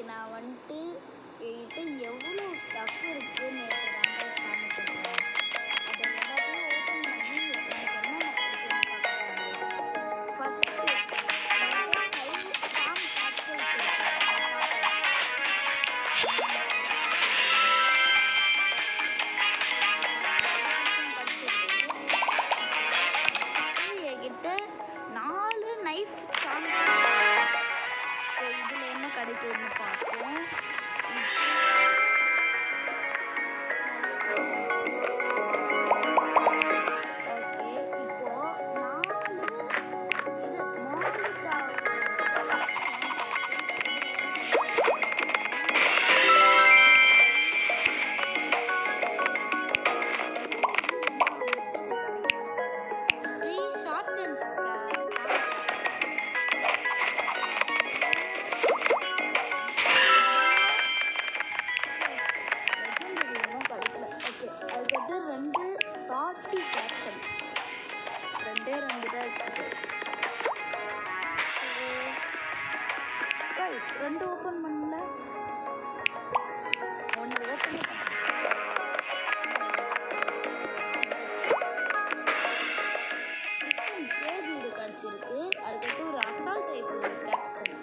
இன்னைக்கு நான் வந்துட்டு என்கிட்ட எவ்வளோ ஸ்டஃப் இருக்குன்னு நேற்று தான் காமிக்கிறேன். அதை எல்லாத்தையும் ஓப்பன் பண்ணி எனக்கு என்னென்ன கிடைக்குதுன்னு பார்க்குறேன். ஃபஸ்ட்டு என்கிட்ட 4 நைஃப் சாம். ஸோ இதில் என்ன கிடைக்குதுன்னு பார்ப்போம். ரெண்டு ஓப்பன் பண்ணல, ஒன்று ஓப்பன் பேஜ் இது கிடச்சிருக்கு. அதுக்கடுத்து ஒரு assault rifle caption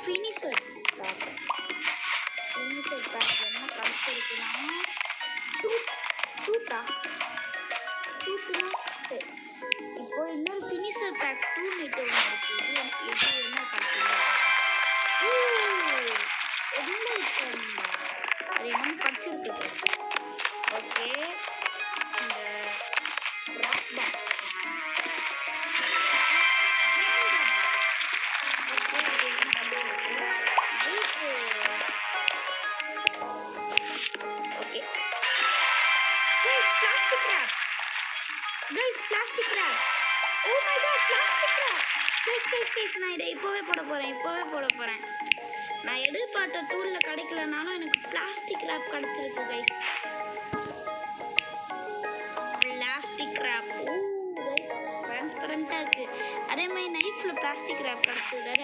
finisher pack. Finisher pack என்ன கிடைச்சிருக்குன்னா டூட்டா சரி. இப்போ இன்னொரு ஃபினிஷர் பேக் 2 மீட்டர் ஒன்று இருக்குது. இது என்ன கிடைச்சிருக்கு? அது என்னன்னு படிச்சிருக்கு. ஓகே, இந்த rock box plastic wrap. Oh my God, plastic wrap. Guys நான் இதை இப்போவே போட போகிறேன். நான் எதிர்பார்த்த டூலில் கிடைக்கலனாலும் எனக்கு பிளாஸ்டிக் ரேப் கிடச்சிருக்கு guys. Plastic wrap. Oh guys, ட்ரான்ஸ்பரண்ட்டாக இருக்குது. அதே மாதிரி நைஃப்பில் பிளாஸ்டிக் ரேப் கிடச்சது.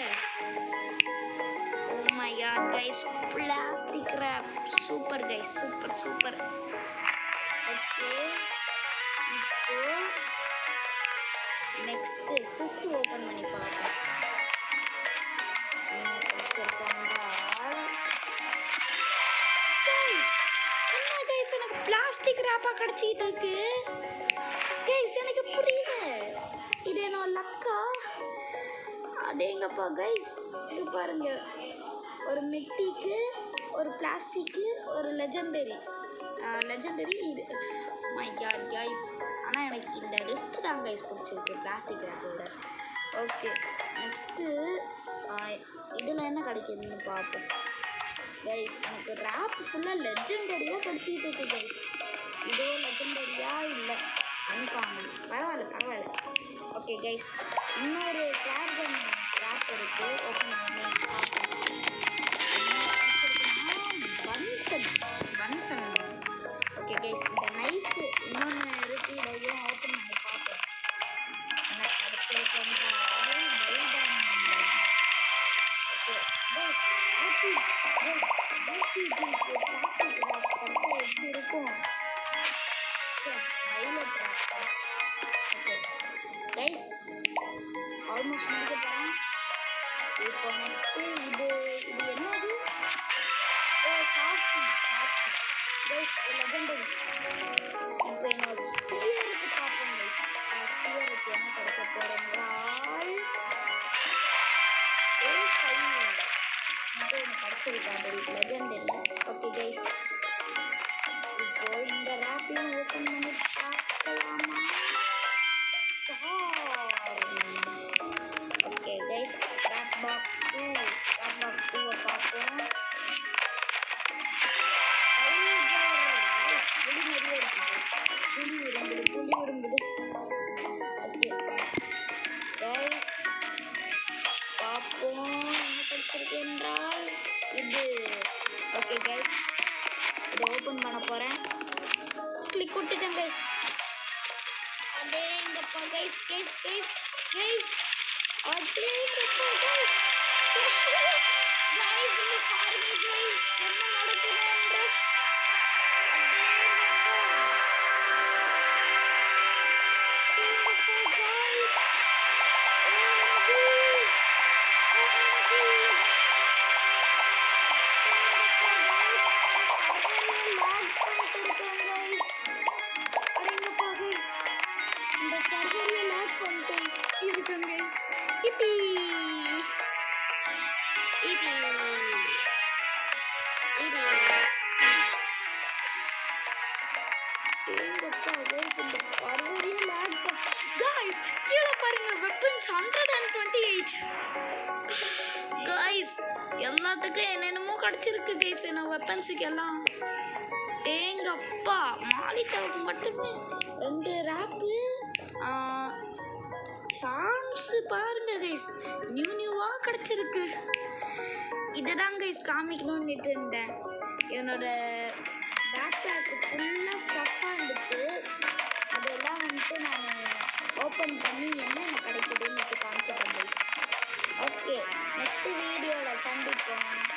Oh my god guys, plastic wrap. Super guys, super. Okay, இப்போ நெக்ஸ்ட்டு ஃபிஸ்ட் ஓப்பன் பண்ணி பார்ப்போம். எனக்கு பிளாஸ்டிக் ரேப்பாக கிடச்சிக்கிட்டு இருக்கு கைஸ். எனக்கு புரியல, இது என்ன லக்கா? அதேங்கப்பா கைஸ், இது பாருங்க, ஒரு மிட்டிக்கு, ஒரு பிளாஸ்டிக்கு, ஒரு லெஜெண்டரி இது. மை காட் கைஸ், ஆனால் எனக்கு இந்த ரிஃப்ட் தான் கைஸ் பிடிச்சிருக்கு பிளாஸ்டிக் ரேப்போட. ஓகே, நெக்ஸ்ட்டு இதில் என்ன கிடைக்குதுன்னு பார்ப்போம் கைஸ். எனக்கு ரேப் ஃபுல்லாக லெஜெண்டரியாக படிச்சுக்கிட்டு இருக்கு கைஸ். இதோ லெஜெண்டரியாக இல்லை, அன்காமன். பரவாயில்ல. ஓகே கைஸ், இன்னொரு கிளார்கன் ரேப் இருக்குது. ஓப்பன் பண்ணி பன்சன். ஓகே கைஸ், இந்த நைஃப் இன்னொன்று இருக்குது, இதையும் ஓப்பன் பண்ணி பார்ப்போம். என்ன கிடைச்சிருக்கோம்? எப்படி இருக்கும்? ஓகே கைஸ், ஆல்மோஸ்ட் முடிக்க போகிறேன். இப்போ நெக்ஸ்ட்டு இது என்னது? Softy guys, legendary. இப்போ என்னோட ஸ்பியருக்கு பார்ப்போம் கைஸ். ஸ்பியருக்கு என்ன கிடைக்க போகிறேன்? கிடச்சிருக்காது லெஜெண்டரி. ஓகே கைஸ், இப்போ இந்த ரேப்பையும் ஓப்பன் பண்ணி பார்க்கலாமா? ஓகே கைஸ், ரேப் பாக்ஸ் 2 பார்ப்போம். புலி உரும்புடு. ஓகே கைஸ், பார்ப்போம் என்ன கிடைச்சிருக்கு என்றால் இது. ஓகே கைஸ், இதை ஓப்பன் பண்ண போகிறேன். கிளிக் கொடுத்துட்டேன் கைஸ். அடேங்கப்பா கைஸ், அடேங்கப்பா கைஸ், இங்க பாருங்க கைஸ் என்ன நடக்குது என்று. எல்லாத்துக்கும் என்னென்னமோ கிடச்சிருக்கு கைஸ். என்ன வெப்பன்ஸுக்கு எல்லாம் தேங்கப்பா. மாலிட்டாவுக்கு மட்டுமே 2 ரேப்பு சாம்ஸு பாருங்க கைஸ், நியூவாக கிடச்சிருக்கு. இதை தான் கைஸ் காமிக்கணும்னு இருந்தேன். என்னோட பேக் பேக்கு ஃபுல்லாக ஸ்டஃப்பாக இருந்துச்சு. அதெல்லாம் வந்துட்டு நான் ஓப்பன் பண்ணி என்னென்ன கிடைக்குதுன்னு காமிச்சிட்டேன் கைஸ். ஓகே, நெக்ஸ்ட் வீடியோவில் சந்திப்போம்.